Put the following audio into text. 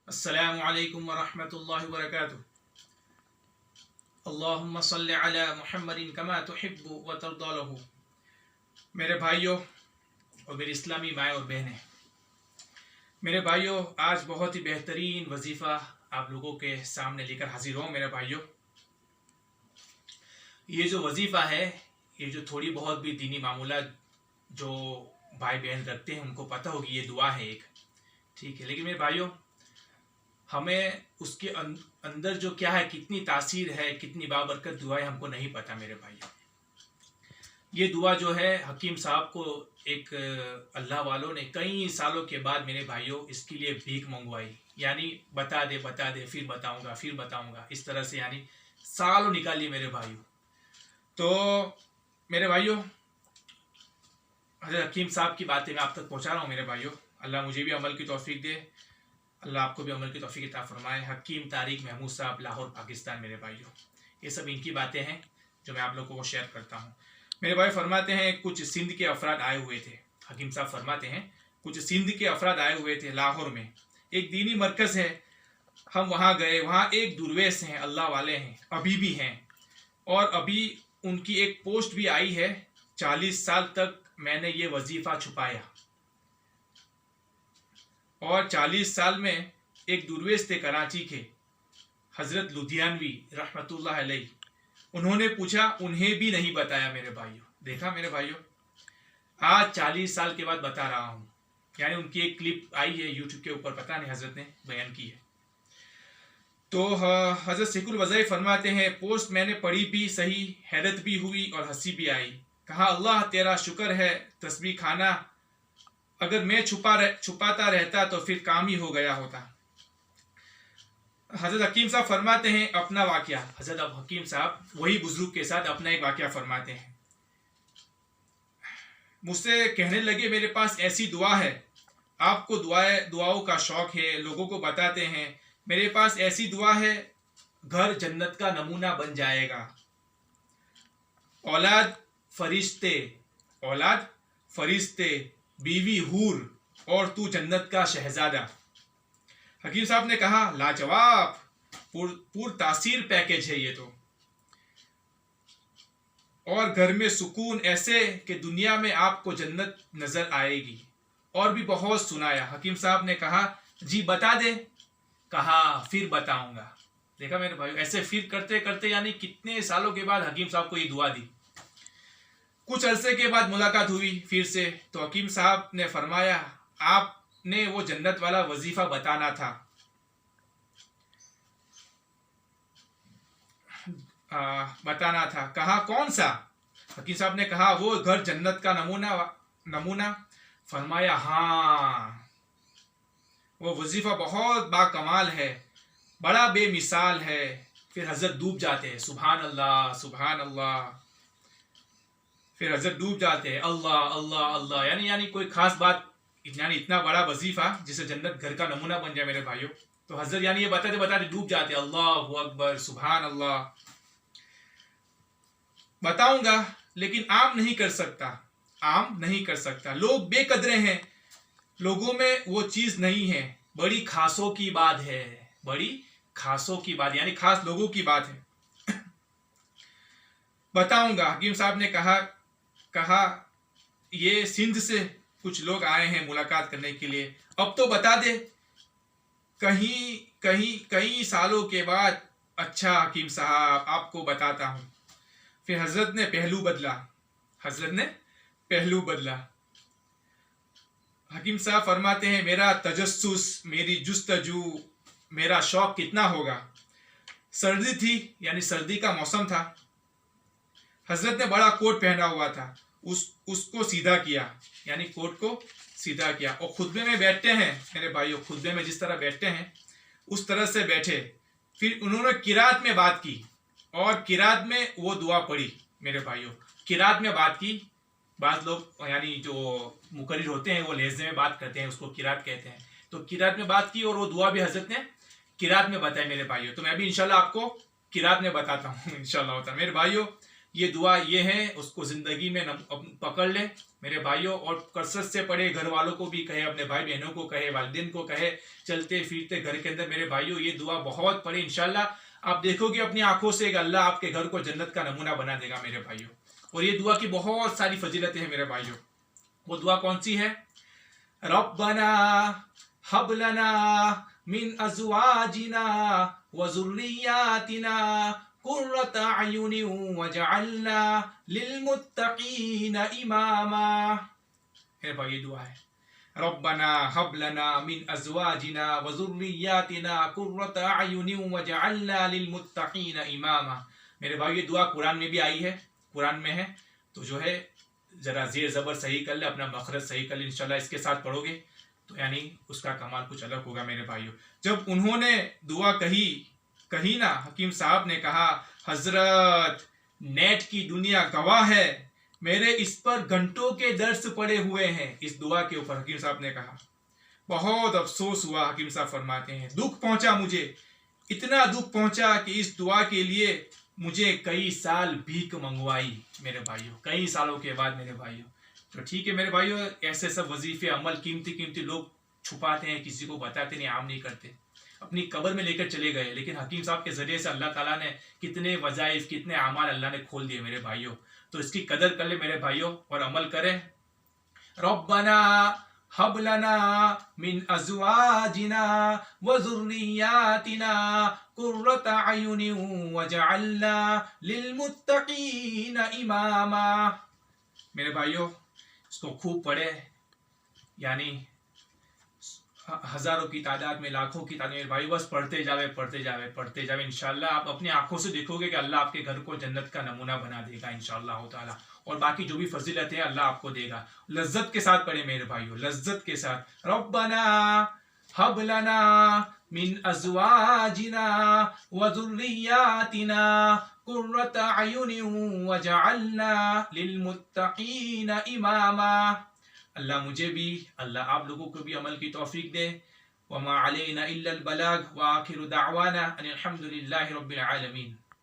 السلام علیکم ورحمۃ اللہ وبرکاتہ۔ اللہم صلی علی محمد کما تحب و ترضی له۔ میرے بھائیوں اور میری اسلامی مائیں اور بہنیں، میرے بھائیوں، آج بہت ہی بہترین وظیفہ آپ لوگوں کے سامنے لے کر حاضر ہوں۔ میرے بھائیوں، یہ جو وظیفہ ہے، یہ جو تھوڑی بہت بھی دینی معمولات جو بھائی بہن رکھتے ہیں ان کو پتہ ہوگی، یہ دعا ہے ایک، ٹھیک ہے۔ لیکن میرے بھائیوں، ہمیں اس کے اندر جو کیا ہے، کتنی تاثیر ہے، کتنی بابرکت دعا ہے، ہم کو نہیں پتہ میرے بھائیوں۔ یہ دعا جو ہے حکیم صاحب کو ایک اللہ والوں نے کئی سالوں کے بعد میرے بھائیوں اس کے لیے بھیک منگوائی، یعنی بتا دے پھر بتاؤں گا اس طرح سے، یعنی سالوں نکالی میرے بھائیوں۔ تو میرے بھائیوں، حضرت حکیم صاحب کی باتیں میں آپ تک پہنچا رہا ہوں میرے بھائیوں۔ اللہ مجھے بھی عمل کی توفیق دے، اللہ آپ کو بھی عمل کی توفیق عطا فرمائے۔ حکیم طارق محمود صاحب، لاہور پاکستان میرے بھائیوں۔ یہ سب ان کی باتیں ہیں جو میں آپ لوگوں کو شیئر کرتا ہوں۔ میرے بھائی فرماتے ہیں کچھ سندھ کے افراد آئے ہوئے تھے۔ حکیم صاحب فرماتے ہیں کچھ سندھ کے افراد آئے ہوئے تھے لاہور میں، ایک دینی مرکز ہے، ہم وہاں گئے، وہاں ایک درویش ہیں، اللہ والے ہیں، ابھی بھی ہیں، اور ابھی ان کی ایک پوسٹ بھی آئی ہے، 40 سال تک میں نے یہ وظیفہ چھپایا، اور 40 سال میں ایک درویش تھے کراچی کے، حضرت لدھیانوی رحمۃ اللہ علیہ، انہوں نے پوچھا، انہیں بھی نہیں بتایا میرے بھائیوں۔ دیکھا میرے بھائیوں، آج 40 سال کے بعد بتا رہا ہوں، یعنی ان کی ایک کلپ آئی ہے یوٹیوب کے اوپر، پتہ نہیں حضرت نے بیان کی ہے۔ تو حضرت شیخ الوظائف فرماتے ہیں پوسٹ میں نے پڑھی بھی صحیح، حیرت بھی ہوئی اور ہنسی بھی آئی، کہا اللہ تیرا شکر ہے تسبیح خانہ، اگر میں چھپاتا رہتا تو پھر کام ہی ہو گیا ہوتا۔ حضرت حکیم صاحب فرماتے ہیں اپنا واقعہ، حضرت حکیم صاحب وہی بزرگ کے ساتھ اپنا ایک واقعہ فرماتے ہیں، مجھ سے کہنے لگے میرے پاس ایسی دعا ہے، آپ کو دعاؤں کا شوق ہے، لوگوں کو بتاتے ہیں، میرے پاس ایسی دعا ہے، گھر جنت کا نمونہ بن جائے گا، اولاد فرشتے، بیوی حور، اور تو جنت کا شہزادہ۔ حکیم صاحب نے کہا لاجواب، پور تاثیر پیکج ہے یہ تو، اور گھر میں سکون ایسے کہ دنیا میں آپ کو جنت نظر آئے گی، اور بھی بہت سنایا۔ حکیم صاحب نے کہا جی بتا دے، کہا پھر بتاؤں گا۔ دیکھا میرے بھائی، ایسے پھر کرتے کرتے یعنی کتنے سالوں کے بعد حکیم صاحب کو یہ دعا دی۔ کچھ عرصے کے بعد ملاقات ہوئی پھر سے، تو حکیم صاحب نے فرمایا آپ نے وہ جنت والا وظیفہ بتانا تھا۔ کہا کون سا؟ حکیم صاحب نے کہا وہ گھر جنت کا نمونہ۔ فرمایا ہاں، وہ وظیفہ بہت با کمال ہے، بڑا بے مثال ہے۔ پھر حضرت ڈوب جاتے ہیں، سبحان اللہ سبحان اللہ، پھر حضرت ڈوب جاتے ہیں، اللہ اللہ اللہ، یعنی کوئی خاص بات، یعنی اتنا بڑا وظیفہ جسے جنت گھر کا نمونہ بن جائے میرے بھائیوں۔ تو حضرت یعنی یہ بتاتے ڈوب جاتے، اللہ اکبر سبحان اللہ۔ بتاؤں گا لیکن عام نہیں کر سکتا، لوگ بے قدرے ہیں، لوگوں میں وہ چیز نہیں ہے، بڑی خاصوں کی بات ہے، یعنی خاص لوگوں کی بات ہے۔ بتاؤں گا۔ حکیم صاحب نے کہا یہ سندھ سے کچھ لوگ آئے ہیں ملاقات کرنے کے لیے، اب تو بتا دے، کئی سالوں کے بعد۔ اچھا حکیم صاحب آپ کو بتاتا ہوں۔ پھر حضرت نے پہلو بدلا۔ حکیم صاحب فرماتے ہیں میرا تجسس، میری جستجو، میرا شوق کتنا ہوگا۔ سردی تھی، یعنی سردی کا موسم تھا، حضرت نے بڑا کوٹ پہنا ہوا تھا، اس کو سیدھا کیا، یعنی کوٹ کو سیدھا کیا، اور خطبے میں بیٹھتے ہیں میرے بھائیوں، خطبے میں جس طرح بیٹھتے ہیں اس طرح سے بیٹھے۔ پھر انہوں نے قرات میں بات کی، اور قرات میں وہ دعا پڑھی میرے بھائیوں، قرات میں بات کی۔ بعض لوگ یعنی جو مقرر ہوتے ہیں وہ لہجے میں بات کرتے ہیں، اس کو قرات کہتے ہیں، تو قرات میں بات کی، اور وہ دعا بھی حضرت نے قرات میں بتائی میرے بھائیوں۔ تو میں بھی انشاءاللہ آپ کو قرات میں بتاتا ہوں انشاءاللہ ہوتا ہے میرے بھائیوں۔ یہ دعا یہ ہے، اس کو زندگی میں پکڑ لے میرے بھائیوں، اور کثرت سے پڑھے، گھر والوں کو بھی کہے، اپنے بھائی بہنوں کو کہے، والدین کو کہے، چلتے پھرتے گھر کے اندر میرے بھائیوں یہ دعا بہت پڑھے، انشاءاللہ آپ دیکھو گے اپنی آنکھوں سے کہ اللہ آپ کے گھر کو جنت کا نمونہ بنا دے گا میرے بھائیوں۔ اور یہ دعا کی بہت ساری فضیلتیں ہیں میرے بھائیوں۔ وہ دعا کون سی ہے؟ ربنا هب لنا من ازواجنا وذرياتنا قرة اعین واجعلنا للمتقین اماما۔ میرے بھائی یہ دعا ہے، ربنا هب لنا من ازواجنا وذرياتنا قرة اعین واجعلنا للمتقین اماما۔ میرے بھائی یہ دعا قرآن میں بھی آئی ہے، قرآن میں ہے، تو جو ہے ذرا زیر زبر صحیح کر لے، اپنا مخرج صحیح کر لے، انشاءاللہ اس کے ساتھ پڑھو گے تو یعنی اس کا کمال کچھ الگ ہوگا میرے بھائیوں۔ جب انہوں نے دعا کہی نا، حکیم صاحب نے کہا حضرت نیٹ کی دنیا گواہ ہے، میرے اس پر گھنٹوں کے درس پڑے ہوئے ہیں اس دعا کے اوپر، حکیم صاحب نے کہا بہت افسوس ہوا۔ حکیم صاحب فرماتے ہیں دکھ پہنچا مجھے، اتنا دکھ پہنچا کہ اس دعا کے لیے مجھے کئی سال بھیک منگوائی میرے بھائیوں، کئی سالوں کے بعد میرے بھائیوں۔ تو ٹھیک ہے میرے بھائیوں، ایسے سب وظیفے عمل قیمتی لوگ چھپاتے ہیں، کسی کو بتاتے نہیں، عام نہیں کرتے، اپنی قبر میں لے کر چلے گئے، لیکن حکیم صاحب کے ذریعے سے اللہ تعالیٰ نے کتنے وظائف، کتنے اعمال اللہ نے کھول دیے میرے بھائیوں۔ تو اس کی قدر کر لے میرے بھائیوں اور عمل کریں۔ ربنا هب لنا من ازواجنا وذرياتنا قرة اعین واجعلنا للمتقین اماما۔ میرے بھائیوں اس کو خوب پڑھے، یعنی ہزاروں کی تعداد میں، لاکھوں کی تعداد میں، بھائی بس پڑھتے جاوے انشاءاللہ آپ اپنی آنکھوں سے دیکھو گے کہ اللہ آپ کے گھر کو جنت کا نمونہ بنا دے گا انشاءاللہ تعالی، اور باقی جو بھی فضیلت ہے اللہ آپ کو دے گا۔ لذت کے ساتھ پڑھے میرے بھائیوں، لذت کے ساتھ۔ ربنا هب لنا من ازواجنا وذرياتنا قرة اعین واجعلنا للمتقین اماما۔ اللہ مجھے بھی، اللہ آپ لوگوں کو بھی عمل کی توفیق دے۔ وما علینا الا البلاغ، وآخر دعوانا ان الحمد للہ رب العالمین۔